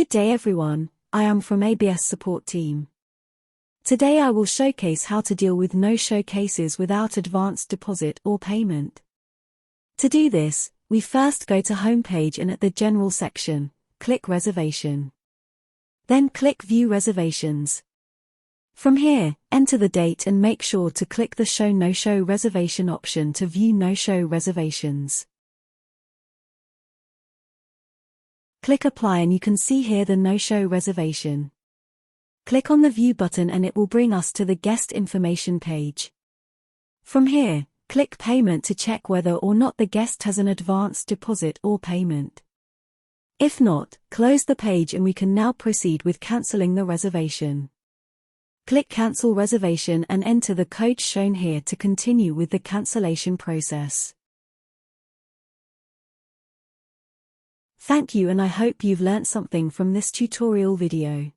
Good day everyone, I am from ABS support team. Today I will showcase how to deal with no-show cases without advance deposit or payment. To do this, we first go to Homepage and at the General section, click Reservation. Then click View Reservations. From here, enter the date and make sure to click the Show No-Show Reservation option to view no-show reservations. Click Apply and you can see here the no-show reservation. Click on the View button and it will bring us to the Guest Information page. From here, click Payment to check whether or not the guest has an advance deposit or payment. If not, close the page and we can now proceed with cancelling the reservation. Click Cancel Reservation and enter the code shown here to continue with the cancellation process. Thank you and I hope you've learnt something from this tutorial video.